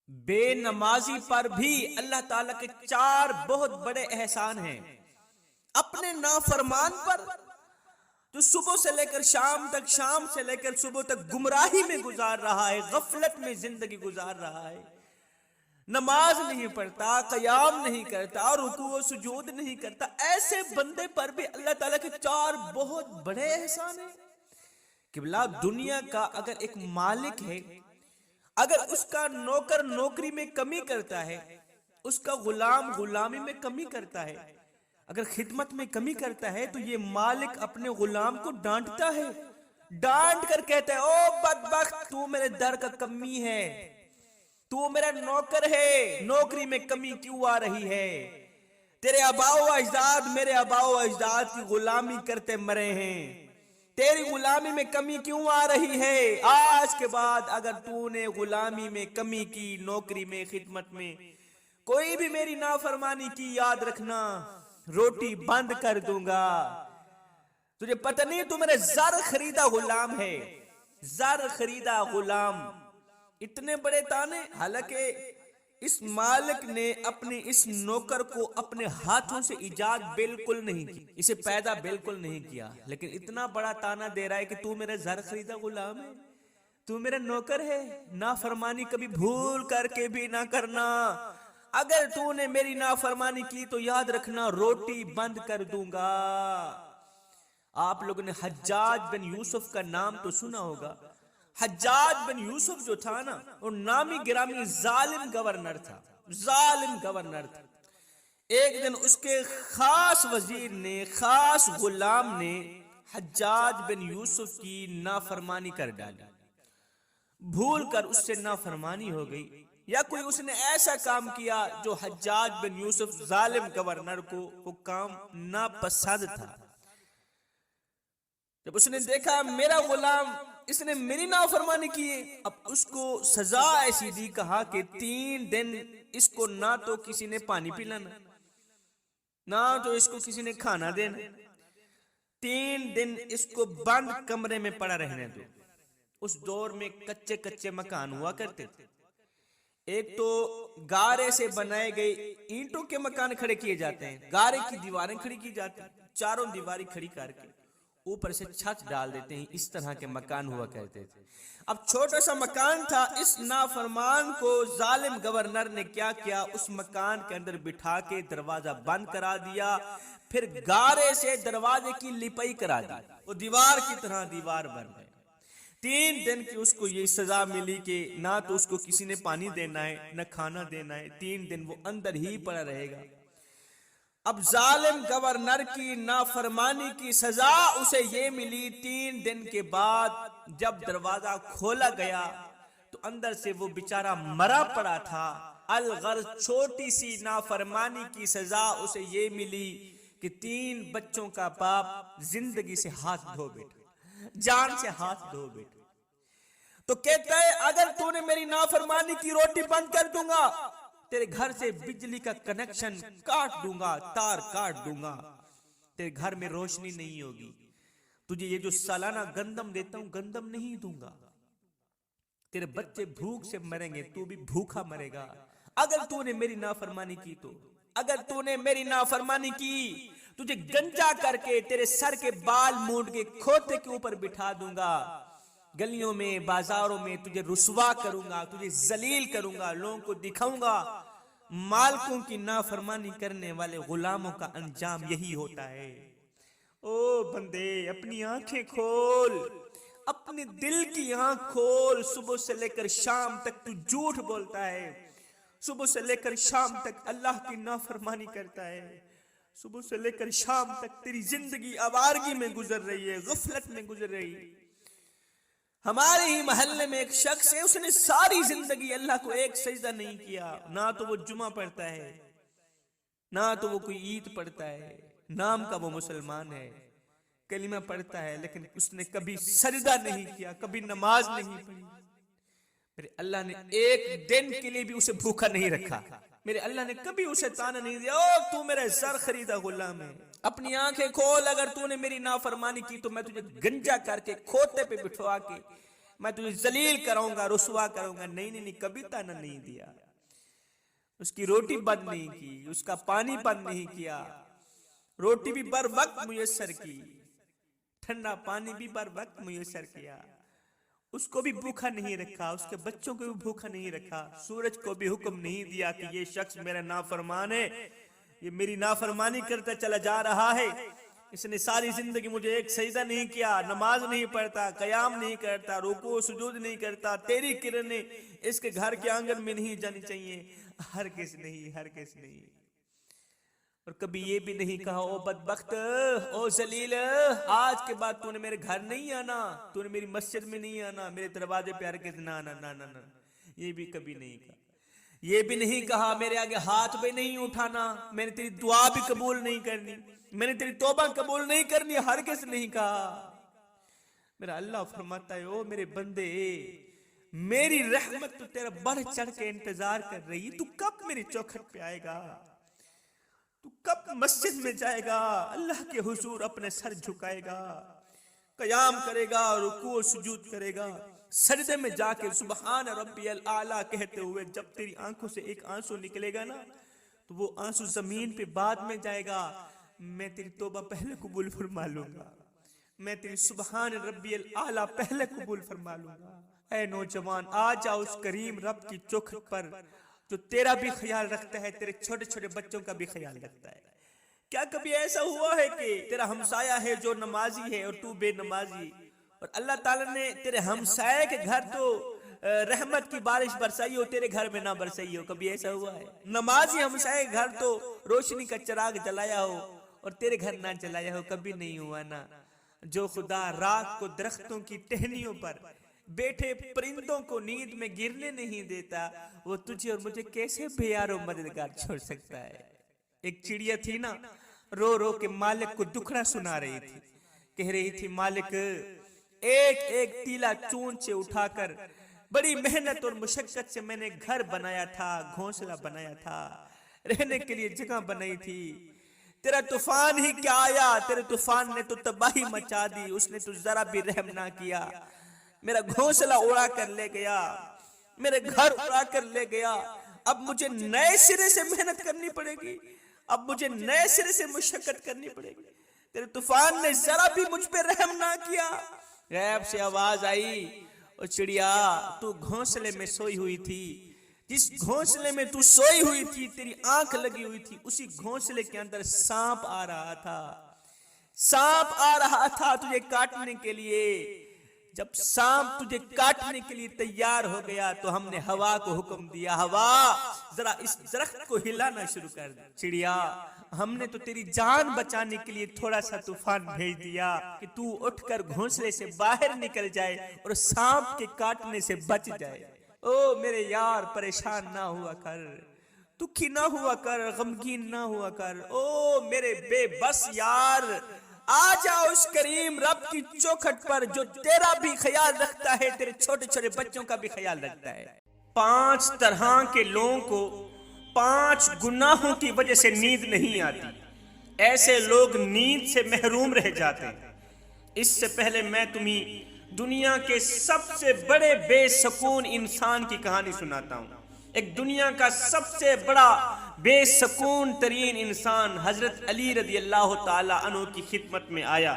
بے نمازی پر بھی اللہ تعالیٰ کے 4 بہت بڑے احسان ہیں۔ اپنے نافرمان پر جو صبح سے لے کر شام تک، شام سے لے کر صبح تک گمراہی میں گزار رہا ہے، غفلت میں زندگی گزار رہا ہے، نماز نہیں پڑھتا، قیام نہیں کرتا، رکوع و سجود نہیں کرتا، ایسے بندے پر بھی اللہ تعالیٰ کے 4 بہت بڑے احسان ہیں۔ قبلہ دنیا کا اگر ایک مالک ہے، اگر اس کا نوکر نوکری میں کمی کرتا ہے، اس کا غلام غلامی میں کمی کرتا ہے، اگر خدمت میں کمی کرتا ہے، تو یہ مالک اپنے غلام کو ڈانٹتا ہے، ڈانٹ کر کہتا ہے او بدبخت، تو میرے در کا کمی ہے، تو میرا نوکر ہے، نوکری میں کمی کیوں آ رہی ہے؟ تیرے آباء و اجداد میرے آباء و اجداد کی غلامی کرتے مرے ہیں، تیری غلامی میں کمی کیوں آ رہی ہے؟ آج کے بعد اگر تو نے غلامی میں کمی کی، نوکری میں، خدمت میں کوئی بھی میری نافرمانی کی، یاد رکھنا روٹی بند کر دوں گا۔ تجھے پتہ نہیں تو میرے زر خریدا غلام ہے، زر خریدا غلام۔ اتنے بڑے تانے، حالانکہ اس مالک نے اپنے اس نوکر کو اپنے ہاتھوں سے ایجاد بالکل نہیں کی، اسے پیدا بالکل نہیں کیا، لیکن اتنا بڑا تانا دے رہا ہے کہ تو میرا زر خریدا غلام ہے، تو میرا نوکر ہے، نافرمانی کبھی بھول کر کے بھی نہ کرنا، اگر تو نے میری نافرمانی کی تو یاد رکھنا روٹی بند کر دوں گا۔ آپ لوگوں نے حجاج بن یوسف کا نام تو سنا ہوگا۔ حجاج بن یوسف جو تھا نا، وہ نامی گرامی ظالم گورنر تھا، ظالم گورنر تھا۔ ایک دن اس کے خاص وزیر نے، خاص غلام نے حجاج بن یوسف کی نافرمانی کر ڈالی، بھول کر اس سے نافرمانی ہو گئی، یا کوئی اس نے ایسا کام کیا جو حجاج بن یوسف ظالم گورنر کو وہ کام ناپسند تھا۔ جب اس نے دیکھا میرا غلام، اس نے میری نافرمانی کی، اب اس کو سزا ایسی دی، کہا کہ 3 دن اس کو نہ تو کسی نے پانی پلانا، نہ تو اس کو کسی نے کھانا دینا، 3 دن اس کو بند کمرے میں پڑا رہنے دو۔ اس دور میں کچے کچے مکان ہوا کرتے تھے، ایک تو گارے سے بنائے گئے اینٹوں کے مکان کھڑے کیے جاتے ہیں، گارے کی دیواریں کھڑی کی جاتی ہیں، چاروں دیواری کھڑی کر کے اوپر سے چھت ڈال دیتے ہیں، اس طرح کے مکان ہوا کرتے تھے۔ اب چھوٹا سا مکان تھا، اس نافرمان کو ظالم گورنر نے کیا کیا، اس مکان کے اندر بٹھا کے دروازہ بند کرا دیا، پھر گارے سے دروازے کی لپائی کرا دی، وہ دیوار کی طرح دیوار بن گئی۔ 3 دن کی اس کو یہ سزا ملی کہ نہ تو اس کو کسی نے پانی دینا ہے، نہ کھانا دینا ہے، 3 دن وہ اندر ہی پڑا رہے گا۔ اب ظالم گورنر کی نافرمانی کی سزا اسے یہ ملی، 3 دن کے بعد جب دروازہ کھولا گیا تو اندر سے وہ بیچارہ مرا پڑا تھا۔ الغرض چھوٹی سی نافرمانی کی سزا اسے یہ ملی کہ 3 بچوں کا باپ زندگی سے ہاتھ دھو بیٹھا، جان سے ہاتھ دھو بیٹھا۔ تو کہتا ہے اگر تو نے میری نافرمانی کی روٹی بند کر دوں گا، تیرے گھر سے بجلی کا کنیکشن کاٹ دوں گا، تار کاٹ دوں گا، تیرے گھر میں روشنی نہیں ہوگی، تجھے یہ جو سالانہ گندم دیتا ہوں گندم نہیں دوں گا، تیرے بچے بھوک سے مریں گے، تو بھی بھوکا مرے گا اگر تو نے میری نافرمانی کی تو۔ اگر تو نے میری نافرمانی کی تجھے گنجا کر کے تیرے سر کے بال مونڈ کے کھوتے کے اوپر بٹھا دوں گا، گلیوں میں بازاروں میں تجھے رسوا کروں گا، تجھے ذلیل کروں گا، لوگوں کو دکھاؤں گا مالکوں کی نافرمانی کرنے والے غلاموں کا انجام یہی ہوتا ہے۔ او بندے اپنی آنکھیں کھول، اپنے دل کی آنکھ کھول، صبح سے لے کر شام تک تو جھوٹ بولتا ہے، صبح سے لے کر شام تک اللہ کی نافرمانی کرتا ہے، صبح سے لے کر شام تک تیری زندگی آوارگی میں گزر رہی ہے، غفلت میں گزر رہی ہے۔ ہمارے ہی محلے میں ایک شخص ہے، اس نے ساری زندگی اللہ کو ایک سجدہ نہیں کیا، نہ تو وہ جمعہ پڑھتا ہے، نہ تو وہ کوئی عید پڑھتا ہے، نام کا وہ مسلمان ہے، کلمہ پڑھتا ہے، لیکن اس نے کبھی سجدہ نہیں کیا، کبھی نماز نہیں پڑھی۔ میرے اللہ نے ایک دن کے لیے بھی اسے بھوکا نہیں رکھا، میرے اللہ نے کبھی اسے تانا نہیں دیا او تو میرا زر خریدا غلام ہے۔ اپنی آنکھیں کھول، اگر تو نے میری نافرمانی کی تو میں تجھے گنجا کر کے کھوتے پہ بٹھوا کے میں تجھے ذلیل کراؤں گا، رسوا کروں گا. نہیں نہیں نہیں، کبھی تانا نہیں دیا. اس کی روٹی بند نہیں کی، اس کا پانی بند نہیں کیا. روٹی بھی بر وقت میسر کی، ٹھنڈا پانی بھی بر وقت میسر کیا. اس کو بھی بھوکا نہیں رکھا، اس کے بچوں کو بھی بھوکا نہیں رکھا. سورج کو بھی حکم نہیں دیا کہ یہ شخص میرا نافرمان ہے، یہ میری نافرمانی کرتا چلا جا رہا ہے، اس نے ساری زندگی مجھے ایک سجدہ نہیں کیا، نماز نہیں پڑھتا، قیام نہیں کرتا، رکوع سجود نہیں کرتا. تیری کرنیں اس کے گھر کے آنگن میں نہیں جانی چاہیے. ہرگز نہیں، ہرگز نہیں. اور کبھی یہ بھی نہیں کہا او بدبخت، او ذلیل، آج کے بعد تو نے میرے گھر نہیں آنا، تو نے میری مسجد میں نہیں آنا، میرے دروازے پہ ہرگز نہ آنا. نہ نہ نہ، یہ بھی کبھی نہیں کہا. یہ بھی نہیں کہا میرے آگے ہاتھ بھی نہیں اٹھانا، میں نے تیری دعا بھی قبول نہیں کرنی، میں نے تیری توبہ قبول نہیں کرنی. ہرگز نہیں کہا. میرا اللہ فرماتا ہے او میرے بندے، میری رحمت تو تیرا بڑھ چڑھ کے انتظار کر رہی. تو کب میری چوکھٹ پہ آئے گا؟ تو کب مسجد میں جائے گا، اللہ کے حضور اپنے سر جھکائے گا، قیام کرے گا، رکوع سجود کرے گا، سجدے میں جا کے سبحان ربی الاعلیٰ کہتے ہوئے جب تیری آنکھوں سے ایک آنسو نکلے گا نا، تو وہ آنسو زمین پہ بعد میں جائے گا. میں تیری توبہ پہلے قبول فرما لوں گا، میں تیری سبحان ربی الاعلیٰ پہلے قبول فرما لوں گا. اے نوجوان، آ جاؤ اس کریم رب کی چوکھٹ پر جو تیرا بھی خیال رکھتا ہے، تیرے چھوٹے چھوٹے بچوں کا بھی خیال رکھتا ہے. کیا کبھی ایسا ہوا ہے کہ تیرا ہمسایہ ہے جو نمازی ہے اور تو بے نمازی، اور اللہ تعالیٰ نے تیرے ہمسایہ کے گھر تو رحمت کی بارش برسائی ہو، تیرے گھر میں نہ برسائی ہو؟ کبھی ایسا ہوا ہے؟ نمازی ہمسایہ کے گھر تو روشنی کا چراغ جلایا ہو اور تیرے گھر نہ جلایا ہو؟ کبھی نہیں ہوا نا. جو خدا رات کو درختوں کی ٹہنیوں پر بیٹھے پرندوں کو نیند میں گرنے نہیں دیتا، وہ تجھے اور مجھے کیسے بے یار و مددگار چھوڑ سکتا ہے؟ ایک چڑیا تھی نا، رو رو کے مالک کو دکھڑا سنا رہی تھی. کہہ رہی تھی مالک، ایک ایک تیلا چون سے اٹھا کر بڑی محنت اور مشقت سے میں نے گھر بنایا تھا، گھونسلہ بنایا تھا، رہنے کے لیے جگہ بنائی تھی. تیرا طوفان ہی کیا آیا، تیرے طوفان نے تو تباہی مچا دی، اس نے تو ذرا بھی رحم نہ کیا. میرا گھونسلہ اڑا کر لے گیا، میرے گھر اڑا کر لے گیا. اب مجھے نئے سرے سے محنت کرنی پڑے گی، اب مجھے نئے سرے سے مشقت کرنی پڑے گی. تیرے طوفان نے ذرا بھی مجھ پہ رحم نہ کیا. غیب سے آواز آئی، او چڑیا، تو گھونسلے میں سوئی ہوئی تھی، جس گھونسلے میں تو سوئی ہوئی تھی، تیری آنکھ لگی ہوئی تھی، اسی گھونسلے کے اندر سانپ آ رہا تھا، سانپ آ رہا تھا تجھے کاٹنے کے لیے. جب سانپ تجھے کاٹنے کے لیے تیار ہو گیا تو ہم نے ہوا کو حکم دیا، ہوا ذرا اس درخت کو ہلانا شروع کر دیا. چڑیا، ہم نے تو تیری جان بچانے کے لیے تھوڑا سا طوفان بھیج دیا کہ تو اٹھ کر گھونسلے سے باہر نکل جائے اور سانپ کے کاٹنے سے بچ جائے. او میرے یار، پریشان نہ ہوا کر، دکھی نہ ہوا کر، غمگین نہ ہوا کر. او میرے بے بس یار، آ جاؤ اس کریم رب کی چوکھٹ پر جو تیرا بھی خیال رکھتا ہے، تیرے چھوٹے چھوٹے بچوں کا بھی خیال رکھتا ہے. 5 طرح کے لوگوں کو 5 گناہوں کی وجہ سے نیند نہیں آتی. ایسے لوگ نیند سے محروم رہ جاتے ہیں. اس سے پہلے میں تمہیں دنیا کے سب سے بڑے بے سکون انسان کی کہانی سناتا ہوں. ایک دنیا کا سب سے بڑا بے سکون ترین انسان حضرت علی رضی اللہ تعالی عنہ کی خدمت میں آیا.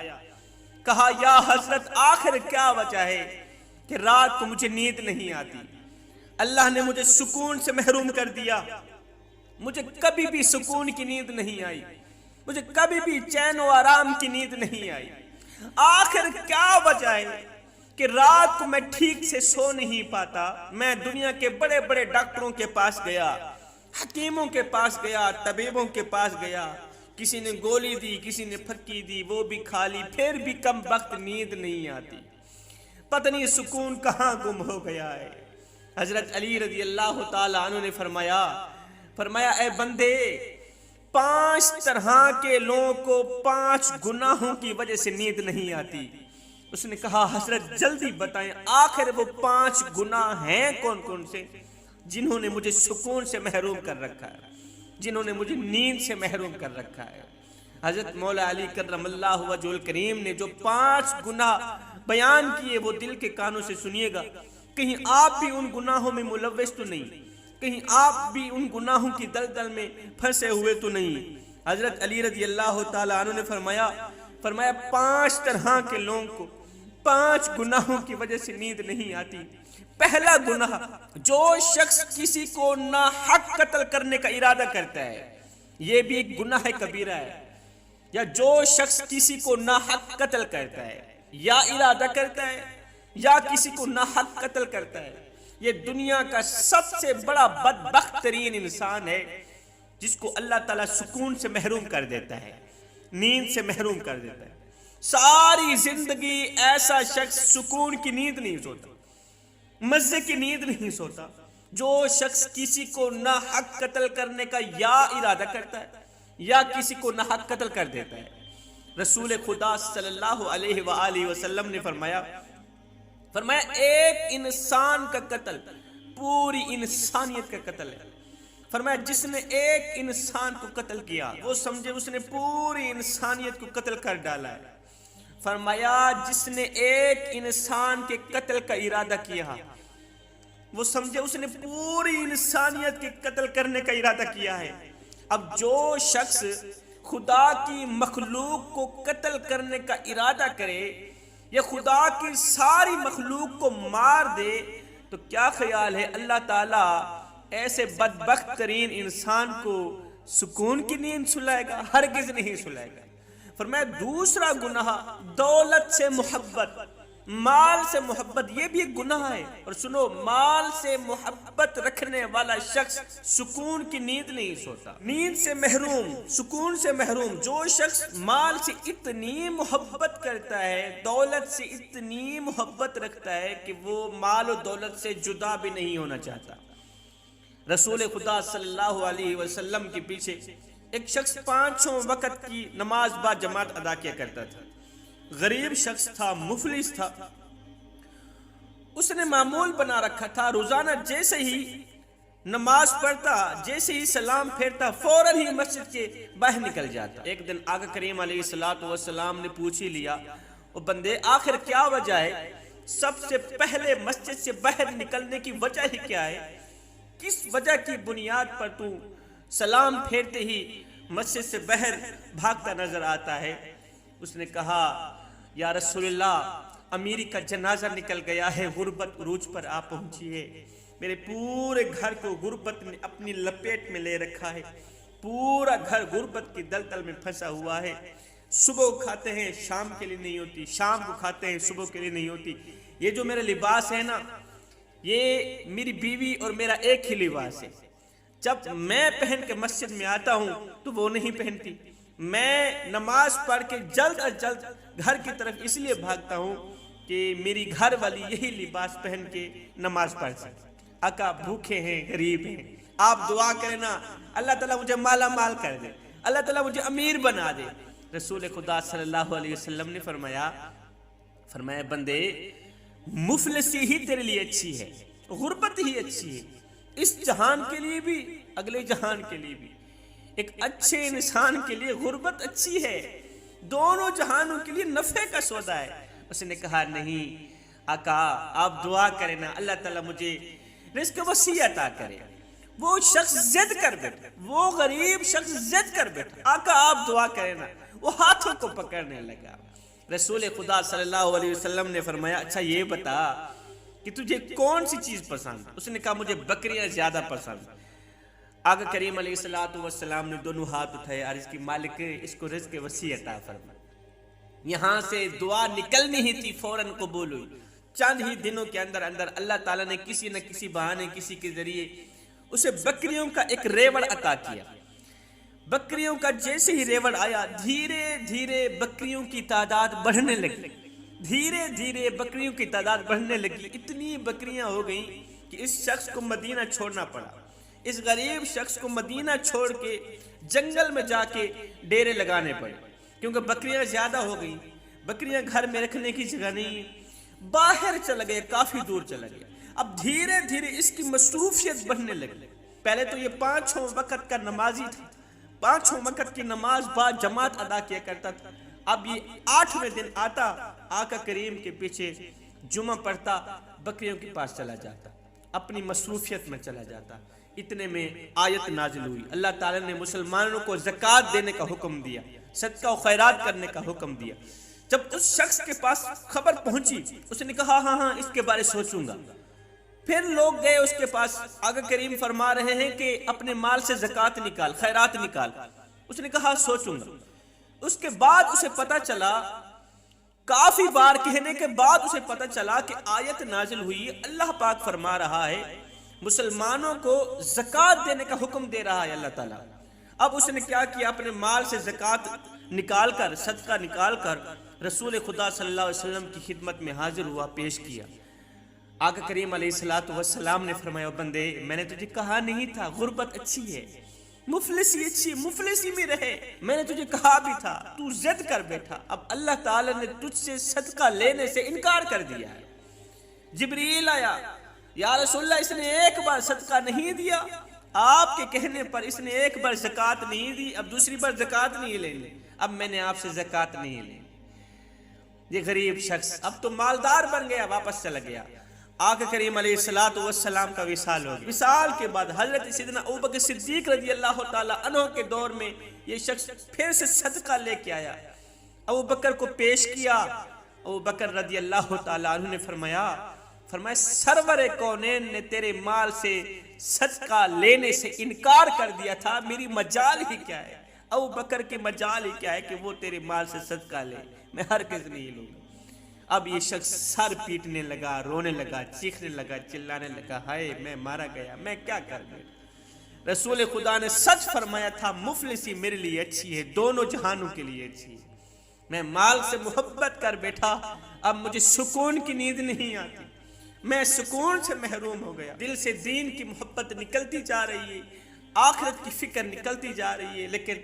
کہا یا حضرت، آخر کیا وجہ ہے کہ رات کو مجھے نیند نہیں آتی؟ اللہ نے مجھے سکون سے محروم کر دیا، مجھے کبھی بھی سکون کی نیند نہیں آئی، مجھے کبھی بھی چین و آرام کی نیند نہیں آئی. آخر کیا وجہ ہے کہ رات کو میں ٹھیک سے سو نہیں پاتا؟ میں دنیا کے بڑے بڑے ڈاکٹروں کے پاس گیا، حکیموں کے پاس گیا، طبیبوں کے پاس گیا، کسی نے گولی دی، کسی نے پھکی دی، وہ بھی کھا لی، پھر بھی کم وقت نیند نہیں آتی. پتہ نہیں سکون کہاں گم ہو گیا ہے. حضرت علی رضی اللہ تعالی عنہ نے فرمایا اے بندے، 5 طرح کے لوگوں کو 5 گناہوں کی وجہ سے نیند نہیں آتی. اس نے کہا حضرت جلدی بتائیں، آخر وہ 5 گناہ ہیں کون کون سے جنہوں نے مجھے سکون سے محروم کر رکھا ہے، جنہوں نے مجھے نیند سے محروم کر رکھا ہے. حضرت مولا علی کرم اللہ وجہ الکریم نے جو 5 گناہ بیان کیے وہ دل کے کانوں سے سنیے گا، کہیں آپ بھی ان گناہوں میں ملوث تو نہیں، کہیں آپ بھی ان گناہوں کی دلدل میں پھنسے ہوئے تو نہیں۔ حضرت علی رضی اللہ تعالیٰ عنہ نے فرمایا 5 طرح کے لوگوں کو 5 گناہوں کی وجہ سے نیند نہیں آتی۔ پہلا گناہ، جو شخص کسی کو ناحق قتل کرنے کا ارادہ کرتا ہے، یہ بھی ایک گناہ کبیرہ ہے۔ یا جو شخص کسی کو ناحق قتل کرتا ہے، یا ارادہ کرتا ہے یا کسی کو ناحق قتل کرتا ہے، یہ دنیا کا سب سے بڑا بدبخت ترین انسان ہے، جس کو اللہ تعالیٰ سکون سے محروم کر دیتا ہے، نیند سے محروم کر دیتا ہے۔ ساری زندگی ایسا شخص سکون کی نیند نہیں سوتا، مزے کی نیند نہیں سوتا، جو شخص کسی کو ناحق قتل کرنے کا یا ارادہ کرتا ہے یا کسی کو ناحق قتل کر دیتا ہے۔ رسول خدا صلی اللہ علیہ وآلہ وسلم نے فرمایا ایک انسان کا قتل پوری انسانیت کا قتل ہے۔ فرمایا جس نے ایک انسان کو قتل کیا وہ سمجھے اس نے پوری انسانیت کو قتل کر ڈالا ہے۔ فرمایا جس نے ایک انسان کے قتل کا ارادہ کیا وہ سمجھے اس نے پوری انسانیت کے قتل کرنے کا ارادہ کیا ہے۔ اب جو شخص خدا کی مخلوق کو قتل کرنے کا ارادہ کرے یا خدا کی ساری مخلوق کو مار دے تو کیا خیال ہے اللہ تعالیٰ ایسے بدبخت ترین انسان کو سکون کی نیند سلائے گا؟ ہرگز نہیں سلائے گا۔ فرمایا دوسرا گناہ، دولت سے محبت، مال سے محبت، یہ بھی ایک گناہ ہے۔ اور سنو، مال سے محبت رکھنے والا شخص سکون کی نیند نہیں سوتا، نیند سے محروم، سکون سے محروم۔ جو شخص مال سے اتنی محبت کرتا ہے، دولت سے اتنی محبت رکھتا ہے کہ وہ مال و دولت سے جدا بھی نہیں ہونا چاہتا۔ رسول خدا صلی اللہ علیہ وسلم کے پیچھے ایک شخص 5 وقت کی نماز با جماعت ادا کیا کرتا تھا۔ غریب شخص تھا، مفلس تھا۔ اس نے معمول بنا رکھا تھا روزانہ جیسے ہی نماز پڑھتا، جیسے ہی سلام پھیرتا، فوراً ہی مسجد کے باہر نکل جاتا۔ ایک دن آقا کریم علیہ السلام نے پوچھ ہی لیا، او بندے آخر کیا وجہ ہے؟ سب سے پہلے مسجد سے باہر نکلنے کی وجہ ہی کیا ہے؟ کس وجہ کی بنیاد پر تو سلام پھیرتے ہی مسجد سے باہر بھاگتا نظر آتا ہے؟ اس نے کہا یا رسول اللہ، امیری کا جنازہ نکل گیا ہے، غربت عروج پر آ پہنچی ہے، میرے پورے گھر کو غربت نے اپنی لپیٹ میں لے رکھا ہے، پورا گھر غربت کی دلدل میں پھنسا ہوا ہے، صبح کھاتے ہیں شام کے لیے نہیں ہوتی، شام کو کھاتے ہیں صبح کے لیے نہیں ہوتی، یہ جو میرا لباس ہے نا، یہ میری بیوی اور میرا ایک ہی لباس ہے، جب میں پہن کے مسجد میں آتا ہوں تو وہ نہیں پہنتی، میں نماز پڑھ کے جلد از جلد گھر کی طرف اس لیے بھاگتا ہوں کہ میری گھر والی یہی لباس پہن کے نماز پڑھ سکے۔ آقا بھوکے ہیں، غریب ہیں، آپ دعا کریں نا اللہ تعالیٰ مجھے مالا مال کر دے، اللہ تعالیٰ مجھے امیر بنا دے۔ رسول خدا صلی اللہ علیہ وسلم نے فرمایا بندے، مفلسی ہی تیرے لیے اچھی ہے، غربت ہی اچھی ہے، اس جہان کے لیے بھی اگلے جہان کے لیے بھی۔ ایک اچھے انسان کے لیے غربت اچھی ہے، دونوں جہانوں کے لیے نفع کا سودا ہے۔ اس نے کہا نہیں آقا، آپ دعا کریں نا اللہ تعالیٰ مجھے رزق وسیع عطا کرے۔ وہ شخص ضد کر بیٹھا، وہ غریب شخص ضد کر بیٹھا، آقا آپ دعا کریں نا، وہ ہاتھوں کو پکڑنے لگا۔ رسول خدا صلی اللہ علیہ وسلم نے فرمایا اچھا یہ بتا کہ تجھے کون سی چیز پسند؟ اس نے کہا مجھے بکریاں زیادہ پسند۔ آقا کریم علیہ السلام نے دونوں ہاتھ اٹھائے، عرض کی مالک اس کو رزق وسیع عطا فرما۔ یہاں سے دعا نکلنی ہی تھی، فوراً قبول ہوئی۔ چند ہی دنوں کے اندر اللہ تعالیٰ نے کسی نہ کسی بہانے، کسی کے ذریعے اسے بکریوں کا ایک ریوڑ عطا کیا۔ بکریوں کا جیسے ہی ریوڑ آیا، دھیرے دھیرے بکریوں کی تعداد بڑھنے لگی، دھیرے دھیرے بکریوں کی تعداد بڑھنے لگی، اتنی بکریاں ہو گئیں کہ اس شخص کو مدینہ چھوڑنا پڑا۔ اس غریب شخص کو مدینہ چھوڑ کے جنگل میں جا کے ڈیرے لگانے پڑے، کیونکہ بکریاں زیادہ ہو گئیں، بکریاں گھر میں رکھنے کی جگہ نہیں، باہر چلا گیا، کافی دور چلا گیا۔ اب دھیرے دھیرے اس کی مصروفیت بڑھنے لگی۔ پہلے تو یہ 5 وقت کا نمازی تھا، 5 وقت کی نماز با جماعت ادا کیا کرتا تھا، اب یہ 8ویں دن آتا، آقا کریم کے پیچھے جمعہ پڑھتا، بکریوں کے پاس چلا جاتا، اپنی مصروفیت میں چلا جاتا۔ اتنے میں آیت نازل ہوئی، اللہ تعالیٰ نے مسلمانوں کو زکوٰۃ دینے کا حکم دیا، صدقہ و خیرات کرنے کا حکم دیا۔ جب اس شخص کے پاس خبر پہنچی، اس نے کہا ہاں اس کے بارے سوچوں گا۔ پھر لوگ گئے اس کے پاس، آقا کریم فرما رہے ہیں کہ اپنے مال سے زکوٰۃ نکال، خیرات نکال۔ اس نے کہا سوچوں گا۔ اس کے بعد اسے پتا چلا، کافی بار کہنے کے بعد اسے پتا چلا کہ آیت نازل ہوئی، اللہ پاک فرما رہا ہے مسلمانوں کو زکوٰۃ دینے کا حکم دے رہا ہے اللہ تعالیٰ۔ اب اس نے کیا کیا، اپنے مال سے زکوٰۃ نکال کر، صدقہ نکال کر رسول خدا صلی اللہ علیہ وسلم کی خدمت میں حاضر ہوا، پیش کیا۔ آقا کریم علیہ السلام نے فرمایا بندے، میں نے تجھے کہا نہیں تھا غربت اچھی ہے، مفلسی اچھی، مفلسی میں رہے، میں نے تجھے کہا بھی تھا، تو ضد کر بیٹھا۔ اب اللہ تعالیٰ نے تجھ سے صدقہ لینے سے انکار کر دیا ہے۔ جبریل آیا، یا رسول اللہ اس نے ایک بار صدقہ نہیں دیا، آپ کے کہنے پر اس نے ایک بار زکوٰۃ نہیں دی، اب دوسری بار زکوٰۃ نہیں لینی، اب میں نے آپ سے زکوٰۃ نہیں لینی۔ یہ غریب شخص اب تو مالدار بن گیا، واپس چلا گیا۔ آقا کریم علیہ السلام کا وصال ہو گیا۔ وصال کے بعد حضرت سیدنا ابوبکر صدیق رضی اللہ تعالیٰ عنہ کے دور میں یہ شخص پھر سے صدقہ لے کے آیا، ابوبکر کو پیش کیا۔ ابوبکر رضی اللہ تعالیٰ عنہ نے فرمایا سرور کونین نے تیرے مال سے صدقہ لینے سے انکار کر دیا تھا، میری مجال ہی کیا ہے، ابوبکر کی مجال ہی کیا ہے کہ وہ تیرے مال سے صدقہ لے، میں ہرگز نہیں لوں گا۔ اب یہ شخص سر پیٹنے لگا، رونے لگا، چیخنے لگا، چلانے لگا، ہائے میں مارا گیا، میں کیا کر دوں۔ رسول خدا نے سچ فرمایا تھا، مفلسی میرے لیے اچھی ہے، دونوں جہانوں کے لیے اچھی ہے۔ میں مال سے محبت کر بیٹھا، اب مجھے سکون کی نیند نہیں آتی، میں سکون سے محروم ہو گیا، دل سے دین کی محبت نکلتی جا رہی ہے، آخرت کی فکر نکلتی جا رہی ہے، لیکن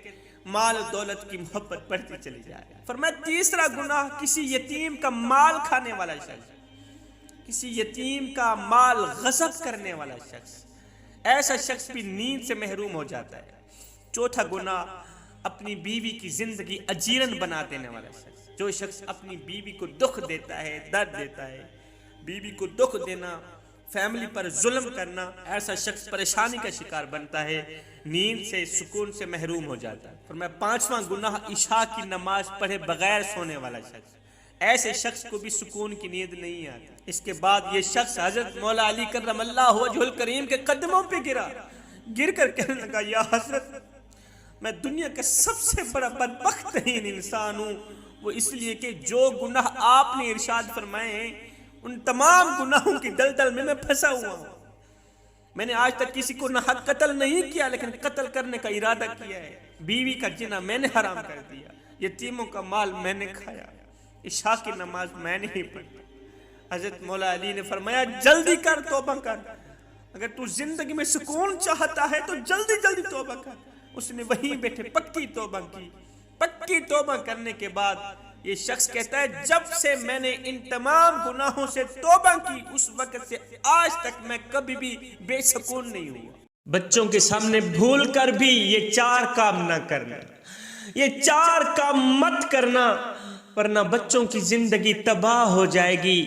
مال و دولت کی محبت بڑھتی چلی جا رہی ہے۔ فرمایا تیسرا گناہ، کسی یتیم کا مال کھانے والا شخص، کسی یتیم کا مال غصب کرنے والا شخص، ایسا شخص بھی نیند سے محروم ہو جاتا ہے۔ چوتھا گناہ، اپنی بیوی کی زندگی اجیرن بنا دینے والا شخص، جو شخص اپنی بیوی کو دکھ دیتا ہے، درد دیتا ہے، بیوی کو دکھ دینا، فیملی پر ظلم کرنا، ایسا شخص پریشانی کا شکار بنتا ہے، نیند سے، سکون سے محروم ہو جاتا ہے۔ فرمایا پانچواں گناہ، عشاء کی نماز پڑھے بغیر سونے والا شخص، ایسے شخص کو بھی سکون کی نیند نہیں آتی۔ اس کے بعد یہ شخص حضرت مولا علی کرم اللہ وجہ الکریم کے قدموں پہ گرا، گر کر کہنے لگا یا حضرت میں دنیا کا سب سے بڑا بدبخت ترین انسان ہوں، وہ اس لیے کہ جو گناہ آپ نے ارشاد فرمائے ہیں ان تمام گناہوں کی دلدل میں پھنسا ہوا ہوں۔ میں نے آج تک کسی کو نہ حق قتل نہیں کیا، لیکن قتل کرنے کا ارادہ کیا ہے، بیوی کا جنا میں نے حرام کر دیا، یتیموں کا مال میں نے کھایا، عشاء کی نماز میں نہیں پڑھتا۔ حضرت مولا علی نے فرمایا جلدی کر، توبہ کر، اگر تو زندگی میں سکون چاہتا ہے تو جلدی جلدی توبہ کر۔ اس نے وہیں بیٹھے پکی توبہ کی۔ پکی توبہ کرنے کے بعد یہ شخص کہتا ہے جب سے میں نے ان تمام گناہوں سے توبہ کی، اس وقت سے آج تک میں کبھی بھی بے سکون نہیں ہوا۔ بچوں کے سامنے بھول کر بھی یہ 4 کام نہ کرنا، یہ 4 کام مت کرنا، ورنہ بچوں کی زندگی تباہ ہو جائے گی،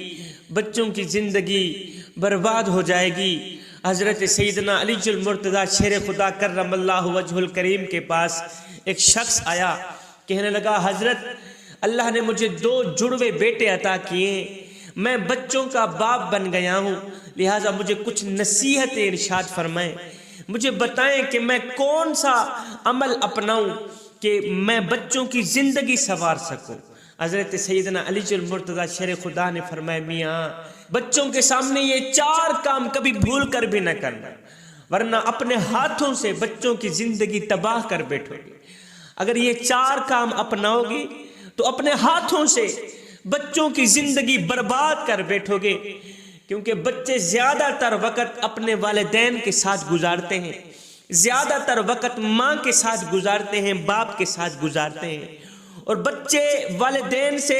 بچوں کی زندگی برباد ہو جائے گی۔ حضرت سیدنا علی المرتضیٰ شیر خدا کرم اللہ وجہ الکریم کے پاس ایک شخص آیا، کہنے لگا حضرت اللہ نے مجھے 2 جڑوے بیٹے عطا کیے، میں بچوں کا باپ بن گیا ہوں، لہٰذا مجھے کچھ نصیحت ارشاد فرمائیں، مجھے بتائیں کہ میں کون سا عمل اپناؤں کہ میں بچوں کی زندگی سنوار سکوں۔ حضرت سیدنا علی المرتضیٰ شیر خدا نے فرمایا میاں بچوں کے سامنے یہ 4 کام کبھی بھول کر بھی نہ کرنا، ورنہ اپنے ہاتھوں سے بچوں کی زندگی تباہ کر بیٹھو گے۔ اگر یہ 4 کام اپناؤ گے تو اپنے ہاتھوں سے بچوں کی زندگی برباد کر بیٹھو گے، کیونکہ بچے زیادہ تر وقت اپنے والدین کے ساتھ گزارتے ہیں، زیادہ تر وقت ماں کے ساتھ گزارتے ہیں، باپ کے ساتھ گزارتے ہیں، اور بچے والدین سے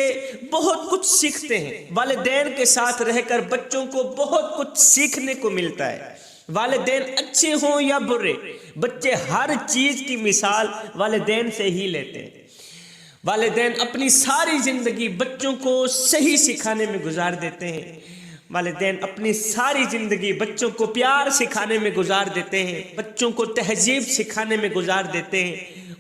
بہت کچھ سیکھتے ہیں، والدین کے ساتھ رہ کر بچوں کو بہت کچھ سیکھنے کو ملتا ہے۔ والدین اچھے ہوں یا برے، بچے ہر چیز کی مثال والدین سے ہی لیتے ہیں۔ والدین اپنی ساری زندگی بچوں کو صحیح سکھانے میں گزار دیتے ہیں، والدین اپنی ساری زندگی بچوں کو پیار سکھانے میں گزار دیتے ہیں، بچوں کو تہذیب سکھانے میں گزار دیتے ہیں،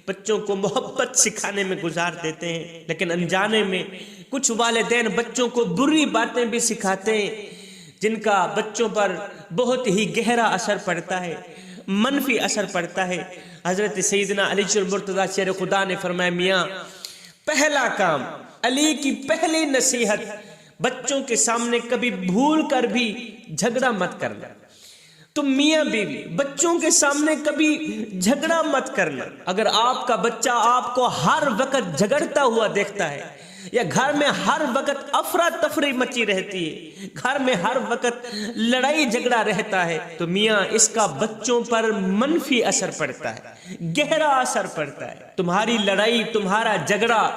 بچوں کو محبت سکھانے میں گزار دیتے ہیں، لیکن انجانے میں کچھ والدین بچوں کو بری باتیں بھی سکھاتے ہیں جن کا بچوں پر بہت ہی گہرا اثر پڑتا ہے، منفی اثر پڑتا ہے۔ حضرت سیدنا علی المرتضیٰ شیر خدا نے فرمایا، میاں پہلا کام، علی کی پہلی نصیحت، بچوں کے سامنے کبھی بھول کر بھی جھگڑا مت کرنا۔ تم میاں بیوی بچوں کے سامنے کبھی جھگڑا مت کرنا۔ اگر آپ کا بچہ آپ کو ہر وقت جھگڑتا ہوا دیکھتا ہے یا گھر میں ہر وقت افراتفری مچی رہتی ہے، گھر میں ہر وقت لڑائی جھگڑا رہتا ہے، تو میاں اس کا بچوں پر منفی اثر پڑتا ہے، گہرا اثر پڑتا ہے۔ تمہاری لڑائی، تمہارا جھگڑا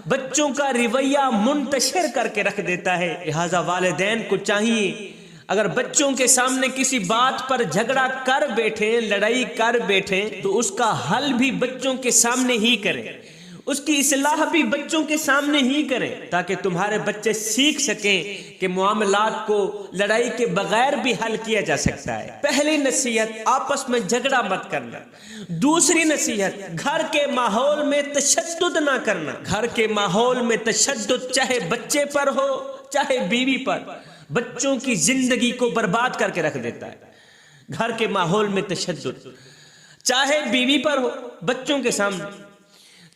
بچوں کا رویہ منتشر کر کے رکھ دیتا ہے۔ لہذا والدین کو چاہیے اگر بچوں کے سامنے کسی بات پر جھگڑا کر بیٹھیں، لڑائی کر بیٹھیں، تو اس کا حل بھی بچوں کے سامنے ہی کریں، اس کی اصلاح بھی بچوں کے سامنے ہی کریں، تاکہ تمہارے بچے سیکھ سکیں کہ معاملات کو لڑائی کے بغیر بھی حل کیا جا سکتا ہے۔ پہلی نصیحت، آپس میں جھگڑا مت کرنا۔ دوسری نصیحت، گھر کے ماحول میں تشدد نہ کرنا۔ گھر کے ماحول میں تشدد چاہے بچے پر ہو چاہے بیوی پر، بچوں کی زندگی کو برباد کر کے رکھ دیتا ہے۔ گھر کے ماحول میں تشدد چاہے بیوی پر ہو، بچوں کے سامنے،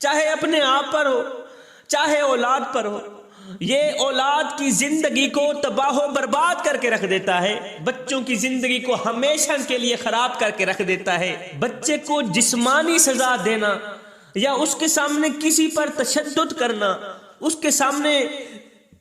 چاہے اپنے آپ پر ہو، چاہے اولاد پر ہو، یہ اولاد کی زندگی کو تباہ و برباد کر کے رکھ دیتا ہے، بچوں کی زندگی کو ہمیشہ کے لیے خراب کر کے رکھ دیتا ہے۔ بچے کو جسمانی سزا دینا یا اس کے سامنے کسی پر تشدد کرنا، اس کے سامنے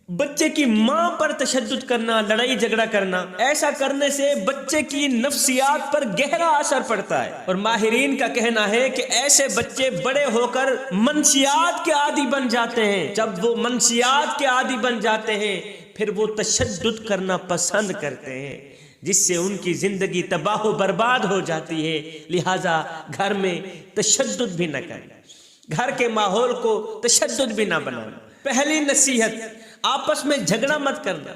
بچے کی ماں پر تشدد کرنا، لڑائی جھگڑا کرنا، ایسا کرنے سے بچے کی نفسیات پر گہرا اثر پڑتا ہے، اور ماہرین کا کہنا ہے کہ ایسے بچے بڑے ہو کر منشیات کے عادی بن جاتے ہیں۔ جب وہ منشیات کے عادی بن جاتے ہیں پھر وہ تشدد کرنا پسند کرتے ہیں، جس سے ان کی زندگی تباہ و برباد ہو جاتی ہے۔ لہٰذا گھر میں تشدد بھی نہ کریں، گھر کے ماحول کو تشدد بھی نہ بنانا۔ پہلی نصیحت، آپس میں جھگڑا مت کرنا۔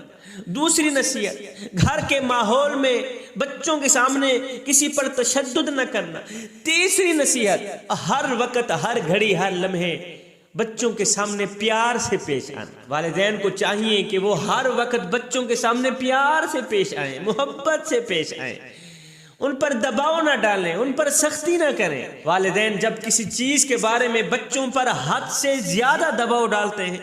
دوسری نصیحت، گھر کے ماحول میں بچوں کے سامنے کسی پر تشدد نہ کرنا۔ تیسری نصیحت، ہر وقت، ہر گھڑی، ہر لمحے بچوں کے سامنے پیار سے پیش آنا۔ والدین کو چاہیے کہ وہ ہر وقت بچوں کے سامنے پیار سے پیش آئیں، محبت سے پیش آئیں، ان پر دباؤ نہ ڈالیں، ان پر سختی نہ کریں۔ والدین جب کسی چیز کے بارے میں بچوں پر حد سے زیادہ دباؤ ڈالتے ہیں،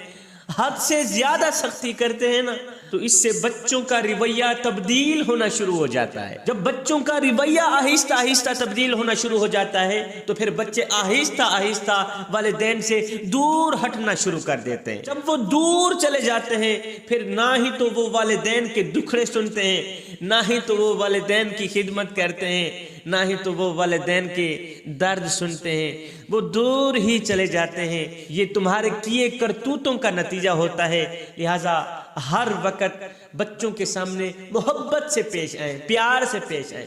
حد سے زیادہ سختی کرتے ہیں نا، تو اس سے بچوں کا رویہ تبدیل ہونا شروع ہو جاتا ہے۔ جب بچوں کا رویہ آہستہ آہستہ تبدیل ہونا شروع ہو جاتا ہے تو پھر بچے آہستہ آہستہ والدین سے دور ہٹنا شروع کر دیتے ہیں۔ جب وہ دور چلے جاتے ہیں پھر نہ ہی تو وہ والدین کے دکھڑے سنتے ہیں، نہ ہی تو وہ والدین کی خدمت کرتے ہیں، نہ ہی تو وہ والدین کے درد سنتے ہیں، وہ دور ہی چلے جاتے ہیں۔ یہ تمہارے کیے کرتوتوں کا نتیجہ ہوتا ہے۔ لہٰذا ہر وقت بچوں کے سامنے محبت سے پیش آئیں، پیار سے پیش آئیں،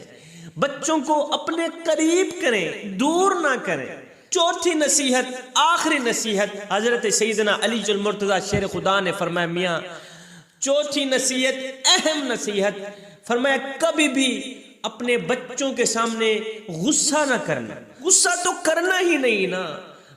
بچوں کو اپنے قریب کریں، دور نہ کریں۔ چوتھی نصیحت، آخری نصیحت، حضرت سیدنا علی المرتضیٰ شیر خدا نے فرمایا، میاں چوتھی نصیحت، اہم نصیحت، فرمایا کبھی بھی اپنے بچوں کے سامنے غصہ نہ کرنا۔ غصہ تو کرنا ہی نہیں نا،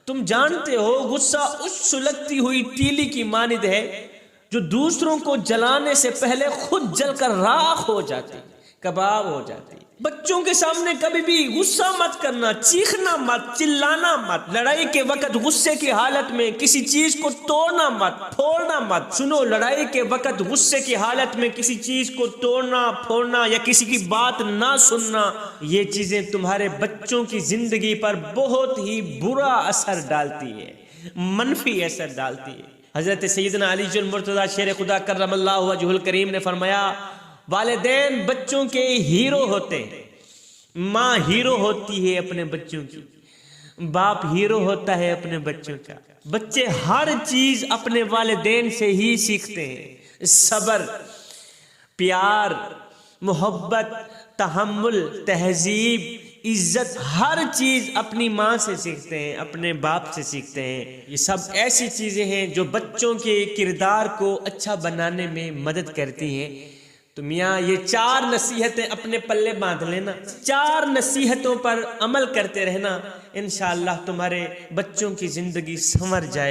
تم جانتے ہو غصہ اس سلگتی ہوئی تیلی کی مانند ہے جو دوسروں کو جلانے سے پہلے خود جل کر راکھ ہو جاتی، کباب ہو جاتی۔ بچوں کے سامنے کبھی بھی غصہ مت کرنا، چیخنا مت، چلانا مت، لڑائی کے وقت غصے کی حالت میں کسی چیز کو توڑنا مت، پھوڑنا مت۔ سنو، لڑائی کے وقت غصے کی حالت میں کسی چیز کو توڑنا، پھوڑنا یا کسی کی بات نہ سننا، یہ چیزیں تمہارے بچوں کی زندگی پر بہت ہی برا اثر ڈالتی ہے، منفی اثر ڈالتی ہے۔ حضرت سیدنا علی المرتضیٰ شیر خدا کرم اللہ وجہہ الکریم نے فرمایا، والدین بچوں کے ہیرو ہوتے ہیں، ماں ہیرو ہوتی ہے اپنے بچوں کی، باپ ہیرو ہوتا ہے اپنے بچوں کا۔ بچے ہر چیز اپنے والدین سے ہی سیکھتے ہیں، صبر، پیار، محبت، تحمل، تہذیب، عزت ہر چیز اپنی ماں سے سیکھتے ہیں، اپنے باپ سے سیکھتے ہیں۔ یہ سب ایسی چیزیں ہیں جو بچوں کے کردار کو اچھا بنانے میں مدد کرتی ہیں۔ تو میاں یہ 4 نصیحتیں اپنے پلے باندھ لینا، 4 نصیحتوں پر عمل کرتے رہنا، انشاءاللہ تمہارے بچوں کی زندگی سنور جائے گی۔